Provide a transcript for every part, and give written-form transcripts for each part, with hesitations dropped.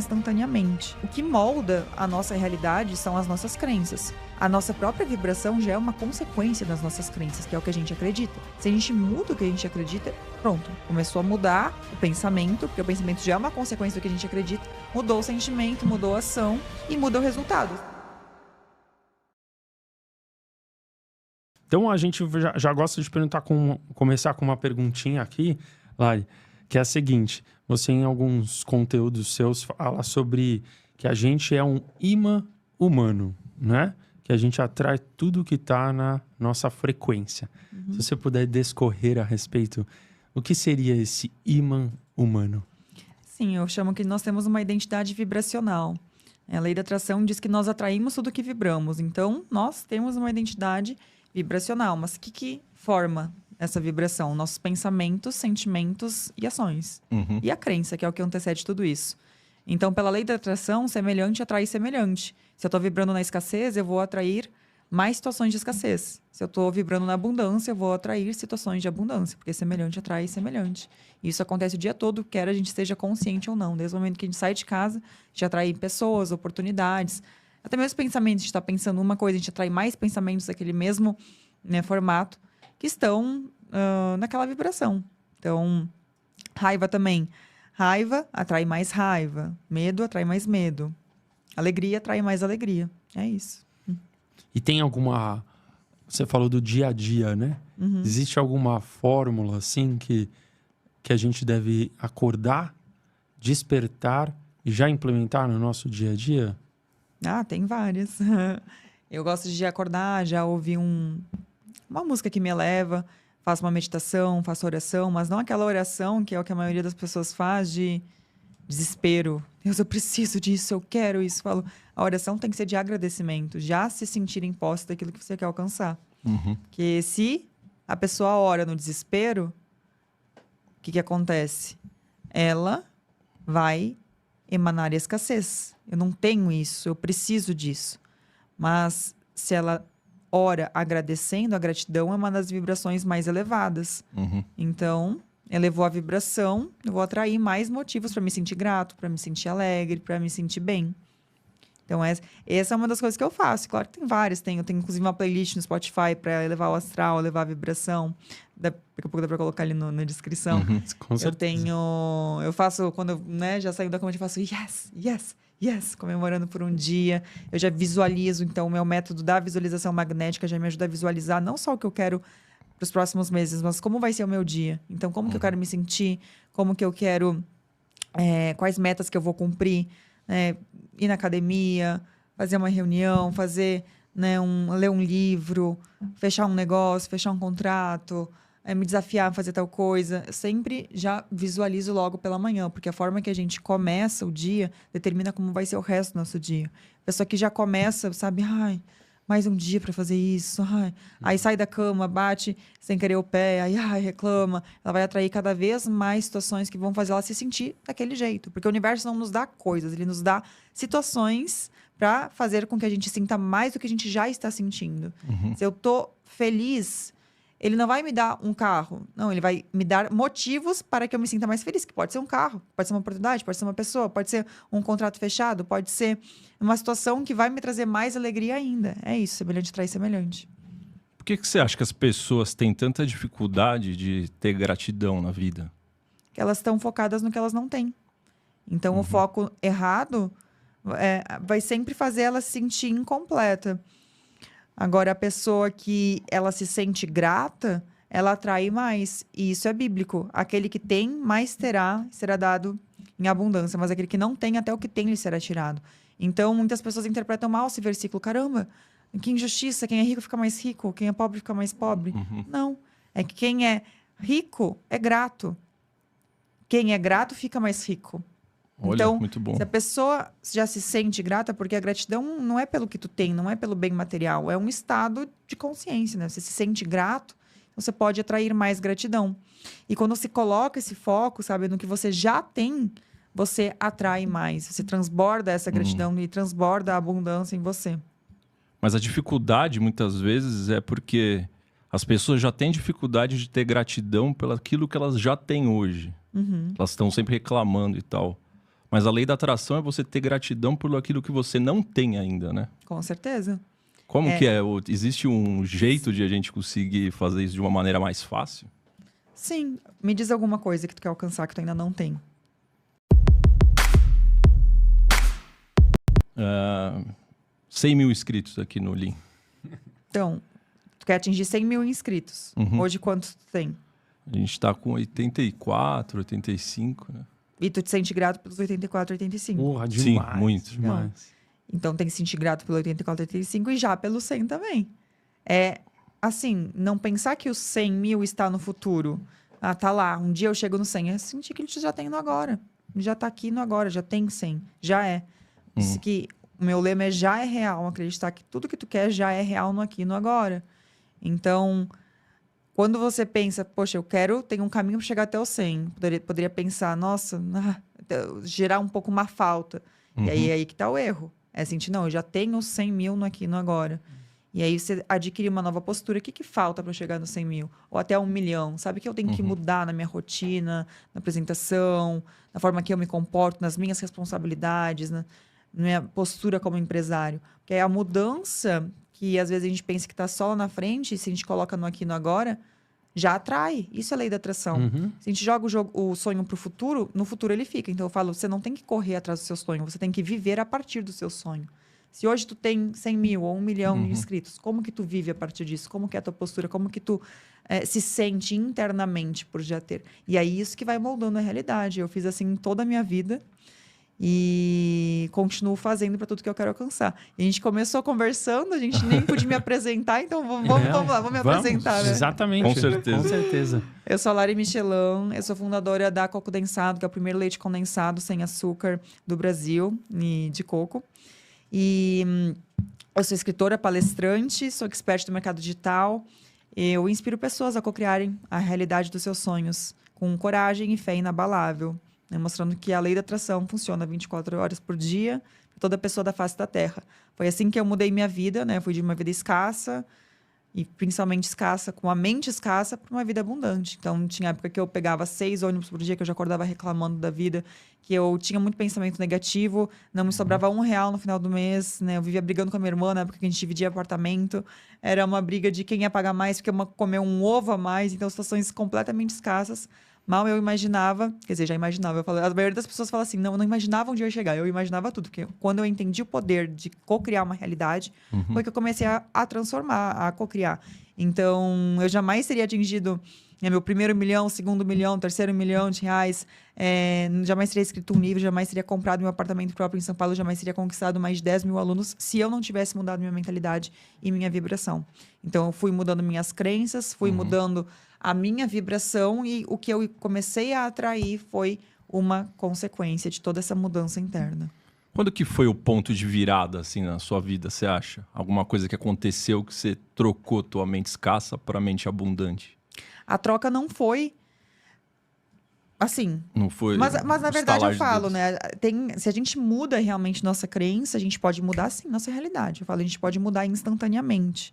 instantaneamente. O que molda a nossa realidade são as nossas crenças. A nossa própria vibração já é uma consequência das nossas crenças, que é o que a gente acredita. Se a gente muda o que a gente acredita, pronto, começou a mudar o pensamento, porque o pensamento já é uma consequência do que a gente acredita, mudou o sentimento, mudou a ação e muda o resultado. Então a gente já gosta de começar com uma perguntinha aqui, Lari, que é a seguinte: você em alguns conteúdos seus fala sobre que a gente é um imã humano, né? Que a gente atrai tudo que está na nossa frequência. Se você puder discorrer a respeito, o que seria esse imã humano? Sim, eu chamo que nós temos uma identidade vibracional. A lei da atração diz que nós atraímos tudo que vibramos. Então, nós temos uma identidade vibracional. Mas o que forma essa vibração? Nossos pensamentos, sentimentos e ações. E a crença, que é o que antecede tudo isso. Então, pela lei da atração, semelhante atrai semelhante. Se eu estou vibrando na escassez, eu vou atrair mais situações de escassez. Se eu estou vibrando na abundância, eu vou atrair situações de abundância, porque semelhante atrai semelhante. E isso acontece o dia todo, quer a gente esteja consciente ou não. Desde o momento que a gente sai de casa, a gente atrai pessoas, oportunidades. Até mesmo pensamentos, a gente está pensando uma coisa, a gente atrai mais pensamentos daquele mesmo, né, formato, que estão naquela vibração. Então, raiva também. Raiva atrai mais raiva. Medo atrai mais medo. Alegria atrai mais alegria. É isso. E tem alguma... Você falou do dia a dia, né? Existe alguma fórmula, assim, que a gente deve acordar, despertar e já implementar no nosso dia a dia? Ah, tem várias. Eu gosto de acordar, já ouvir uma música que me eleva, faço uma meditação, faço oração, mas não aquela oração que é o que a maioria das pessoas faz de desespero. Deus, eu preciso disso, eu quero isso. Falo, a oração tem que ser de agradecimento, já se sentir em posse daquilo que você quer alcançar. Porque se a pessoa ora no desespero, o que acontece? Ela vai emanar escassez. Eu não tenho isso, eu preciso disso. Mas se ela ora agradecendo, a gratidão é uma das vibrações mais elevadas. Então, elevou a vibração, eu vou atrair mais motivos para me sentir grato, para me sentir alegre, para me sentir bem. Então, essa é uma das coisas que eu faço. Claro que tem várias. Eu tenho, inclusive, uma playlist no Spotify para elevar o astral, elevar a vibração. Daqui a pouco dá para colocar ali na descrição. Com certeza. Eu faço, quando eu já saio da cama, eu faço yes, yes, yes, comemorando por um dia. Eu já visualizo, então, o meu método da visualização magnética já me ajuda a visualizar não só o que eu quero para os próximos meses, mas como vai ser o meu dia. Então, como que eu quero me sentir, como que eu quero, quais metas que eu vou cumprir, ir na academia, fazer uma reunião, fazer, ler um livro, fechar um negócio, fechar um contrato, me desafiar a fazer tal coisa. Eu sempre já visualizo logo pela manhã, porque a forma que a gente começa o dia determina como vai ser o resto do nosso dia. A pessoa que já começa, sabe, mais um dia para fazer isso, aí sai da cama, bate sem querer o pé, aí reclama. Ela vai atrair cada vez mais situações que vão fazer ela se sentir daquele jeito, porque o universo não nos dá coisas, ele nos dá situações para fazer com que a gente sinta mais do que a gente já está sentindo. Se eu tô feliz, ele não vai me dar um carro, não, ele vai me dar motivos para que eu me sinta mais feliz, que pode ser um carro, pode ser uma oportunidade, pode ser uma pessoa, pode ser um contrato fechado, pode ser uma situação que vai me trazer mais alegria ainda. É isso, semelhante atrai semelhante. Por que você acha que as pessoas têm tanta dificuldade de ter gratidão na vida? Que elas estão focadas no que elas não têm. Então, o foco errado vai sempre fazer ela se sentir incompleta. Agora, a pessoa que ela se sente grata, ela atrai mais. E isso é bíblico. Aquele que tem, mais terá, será dado em abundância. Mas aquele que não tem, até o que tem lhe será tirado. Então, muitas pessoas interpretam mal esse versículo. Caramba, que injustiça. Quem é rico fica mais rico. Quem é pobre fica mais pobre. Não. É que quem é rico é grato. Quem é grato fica mais rico. Olha, então, muito bom. Se a pessoa já se sente grata, porque a gratidão não é pelo que tu tem, não é pelo bem material, é um estado de consciência, né? Você se sente grato, você pode atrair mais gratidão. E quando se coloca esse foco, sabe, no que você já tem, você atrai mais. Você transborda essa gratidão e transborda a abundância em você. Mas a dificuldade, muitas vezes, é porque as pessoas já têm dificuldade de ter gratidão pelo aquilo que elas já têm hoje. Elas estão sempre reclamando e tal. Mas a lei da atração é você ter gratidão por aquilo que você não tem ainda, né? Com certeza. Como que é? Existe um jeito de a gente conseguir fazer isso de uma maneira mais fácil? Sim. Me diz alguma coisa que tu quer alcançar que tu ainda não tem. 100 mil inscritos aqui no Lean. Então, tu quer atingir 100 mil inscritos. Hoje, quantos tu tem? A gente tá com 84, 85, né? E tu te sente grato pelos 84, 85. Porra, Sim, demais. muito. Demais. Então, tem que se sentir grato pelo 84, 85 e já pelo 100 também. Assim, não pensar que os 100 mil está no futuro. Ah, tá lá, um dia eu chego no 100. É sentir que ele já tem no agora. Já tá aqui no agora, já tem 100. Já é. Isso que o meu lema é já é real. Acreditar que tudo que tu quer já é real no aqui e no agora. Então, quando você pensa, poxa, tenho um caminho para chegar até o 100. Poderia pensar, nossa, gerar um pouco uma falta. E aí é aí que tá o erro. É sentir, não, eu já tenho 100 mil no aqui e no agora. E aí você adquire uma nova postura. O que falta para eu chegar no 100 mil? Ou até 1 milhão? Sabe que eu tenho que mudar na minha rotina, na apresentação, na forma que eu me comporto, nas minhas responsabilidades, na minha postura como empresário. Porque é a mudança que às vezes a gente pensa que está só lá na frente, e se a gente coloca no aqui e no agora, já atrai. Isso é lei da atração. Se a gente joga o sonho para o futuro, no futuro ele fica. Então eu falo, você não tem que correr atrás do seu sonho, você tem que viver a partir do seu sonho. Se hoje tu tem 100 mil ou 1 milhão de inscritos, como que tu vive a partir disso? Como que é a tua postura? Como que tu se sente internamente por já ter? E é isso que vai moldando a realidade. Eu fiz assim toda a minha vida e continuo fazendo para tudo que eu quero alcançar. E a gente começou conversando, a gente nem podia me apresentar, então vamos lá, vamos me apresentar, né? Exatamente. Com certeza. Com certeza. Eu sou a Lari Michelin, eu sou fundadora da Coco Condensado, que é o primeiro leite condensado sem açúcar do Brasil, e de coco. E eu sou escritora, palestrante, sou expert do mercado digital. Eu inspiro pessoas a cocriarem a realidade dos seus sonhos com coragem e fé inabalável, né? Mostrando que a lei da atração funciona 24 horas por dia para toda pessoa da face da Terra. Foi assim que eu mudei minha vida, né? Eu fui de uma vida escassa, e principalmente escassa, com a mente escassa, para uma vida abundante. Então, tinha época que eu pegava 6 ônibus por dia, que eu já acordava reclamando da vida, que eu tinha muito pensamento negativo, não me sobrava R$1 no final do mês, né? Eu vivia brigando com a minha irmã, na época que a gente dividia apartamento. Era uma briga de quem ia pagar mais, porque uma comeu um ovo a mais. Então, situações completamente escassas. Mal eu imaginava, quer dizer, já imaginava. A maioria das pessoas fala assim, não imaginava onde eu ia chegar. Eu imaginava tudo, porque quando eu entendi o poder de co-criar uma realidade, foi que eu comecei a transformar, a co-criar. Então, eu jamais teria atingido meu primeiro milhão, segundo milhão, terceiro milhão de reais. Jamais teria escrito um livro, jamais teria comprado meu apartamento próprio em São Paulo, jamais teria conquistado mais de 10 mil alunos se eu não tivesse mudado minha mentalidade e minha vibração. Então, eu fui mudando minhas crenças, fui mudando a minha vibração, e o que eu comecei a atrair foi uma consequência de toda essa mudança interna. Quando que foi o ponto de virada, assim, na sua vida, você acha? Alguma coisa que aconteceu que você trocou tua mente escassa para mente abundante? A troca não foi assim. Não foi? Mas na verdade eu falo, dedos. né? Se a gente muda realmente nossa crença, a gente pode mudar sim nossa realidade. Eu falo, a gente pode mudar instantaneamente.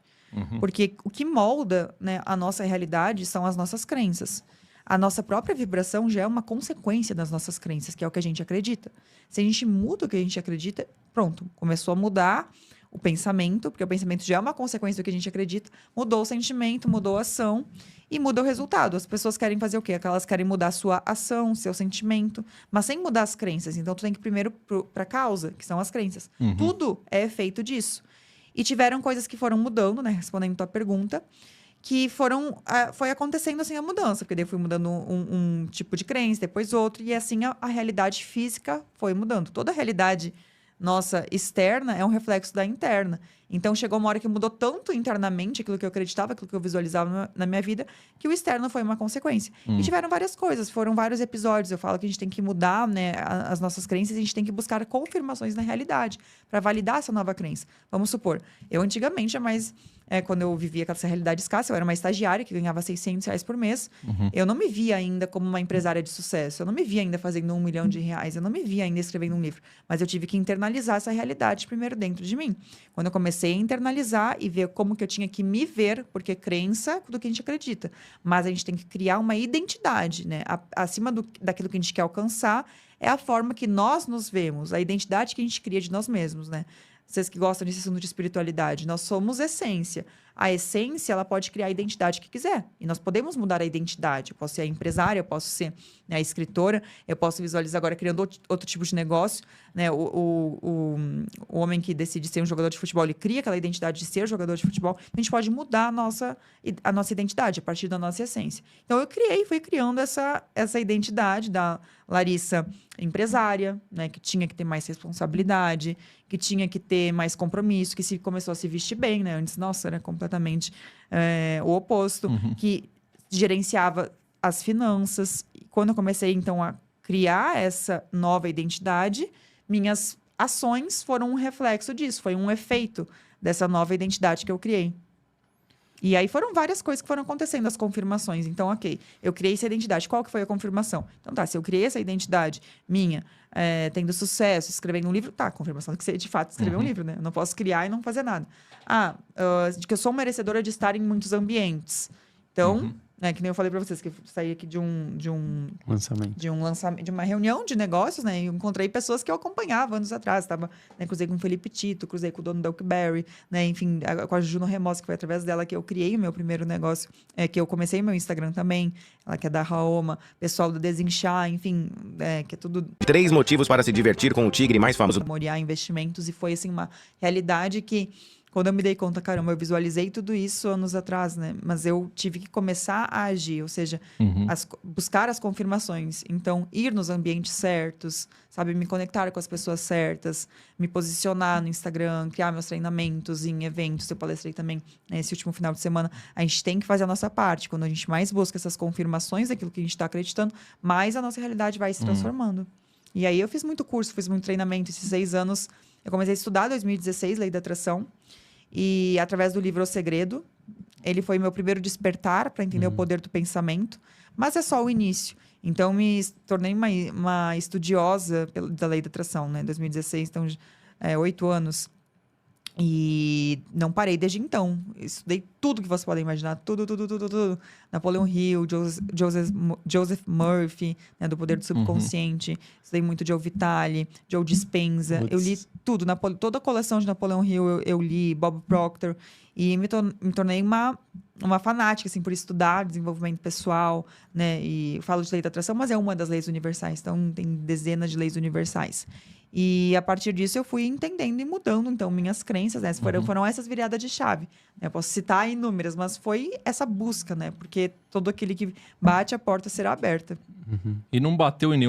Porque o que molda, né, a nossa realidade são as nossas crenças. A nossa própria vibração já é uma consequência das nossas crenças, que é o que a gente acredita. Se a gente muda o que a gente acredita, pronto, começou a mudar o pensamento, porque o pensamento já é uma consequência do que a gente acredita, mudou o sentimento, mudou a ação e muda o resultado. As pessoas querem fazer o quê? Elas querem mudar a sua ação, seu sentimento, mas sem mudar as crenças. Então, tu tem que ir primeiro para a causa, que são as crenças. Tudo é efeito disso. E tiveram coisas que foram mudando, né? Respondendo a tua pergunta, que foi acontecendo assim a mudança, porque daí eu fui mudando um tipo de crença, depois outro, e assim a realidade física foi mudando. Toda a realidade nossa externa é um reflexo da interna. Então, chegou uma hora que mudou tanto internamente aquilo que eu acreditava, aquilo que eu visualizava na minha vida, que o externo foi uma consequência. E tiveram várias coisas, foram vários episódios. Eu falo que a gente tem que mudar, né, as nossas crenças, e a gente tem que buscar confirmações na realidade para validar essa nova crença. Vamos supor, eu antigamente jamais... quando eu vivia com essa realidade escassa, eu era uma estagiária que ganhava R$600 por mês. Eu não me via ainda como uma empresária de sucesso. Eu não me via ainda fazendo R$1 milhão. Eu não me via ainda escrevendo um livro. Mas eu tive que internalizar essa realidade primeiro dentro de mim. Quando eu comecei a internalizar e ver como que eu tinha que me ver, porque crença do que a gente acredita. Mas a gente tem que criar uma identidade, né? Acima daquilo que a gente quer alcançar, é a forma que nós nos vemos, a identidade que a gente cria de nós mesmos, né? Vocês que gostam desse assunto de espiritualidade, nós somos essência. A essência, ela pode criar a identidade que quiser. E nós podemos mudar a identidade. Eu posso ser a empresária, eu posso ser, né, a escritora, eu posso visualizar agora criando outro tipo de negócio. Né? O homem que decide ser um jogador de futebol, ele cria aquela identidade de ser jogador de futebol. A gente pode mudar a nossa identidade a partir da nossa essência. Então, eu fui criando essa identidade da Larissa empresária, né? Que tinha que ter mais responsabilidade, que tinha que ter mais compromisso, que começou a se vestir bem, né? Antes, nossa, era completamente o oposto, que gerenciava as finanças. E quando eu comecei, então, a criar essa nova identidade, minhas ações foram um reflexo disso, foi um efeito dessa nova identidade que eu criei. E aí foram várias coisas que foram acontecendo, as confirmações. Então, ok, eu criei essa identidade. Qual que foi a confirmação? Então, tá, se eu criei essa identidade minha, tendo sucesso, escrevendo um livro, tá, a confirmação de que você, de fato, escreveu um livro, né? Eu não posso criar e não fazer nada. De que eu sou merecedora de estar em muitos ambientes. Então, que nem eu falei para vocês, que eu saí aqui de um lançamento, de uma reunião de negócios, né? E encontrei pessoas que eu acompanhava anos atrás. Cruzei com o Felipe Tito, cruzei com o dono da Oakberry, né? Enfim, com a Juno Remosa, que foi através dela que eu criei o meu primeiro negócio, que eu comecei meu Instagram também, ela que é da Raoma, pessoal do Desinchar, enfim, que é tudo... 3 motivos para se divertir com o tigre mais famoso. Moriá Investimentos, e foi, assim, uma realidade que... Quando eu me dei conta, caramba, eu visualizei tudo isso anos atrás, né? Mas eu tive que começar a agir, ou seja, buscar as confirmações. Então, ir nos ambientes certos, sabe? Me conectar com as pessoas certas, me posicionar no Instagram, criar meus treinamentos em eventos. Eu palestrei também esse último final de semana. A gente tem que fazer a nossa parte. Quando a gente mais busca essas confirmações daquilo que a gente está acreditando, mais a nossa realidade vai se transformando. E aí eu fiz muito curso, fiz muito treinamento. Esses 6 anos, eu comecei a estudar em 2016, Lei da Atração. E através do livro O Segredo, ele foi meu primeiro despertar para entender o poder do pensamento, mas é só o início. Então, me tornei uma estudiosa da Lei da Atração, né? Em 2016, então, 8 anos. E não parei desde então. Estudei tudo que você pode imaginar. Tudo. Napoleon Hill, Joseph Murphy, né, do Poder do Subconsciente. Estudei muito Joe Vitale, Joe Dispenza. Eu li tudo. Toda a coleção de Napoleon Hill eu li, Bob Proctor. E me tornei uma fanática, assim, por estudar desenvolvimento pessoal, né? E eu falo de lei da atração, mas é uma das leis universais. Então, tem dezenas de leis universais. E a partir disso eu fui entendendo e mudando, então, minhas crenças, né? Foram essas viradas de chave. Eu posso citar inúmeras, mas foi essa busca, né? Porque todo aquele que bate, a porta será aberta. E não bateu em nenhum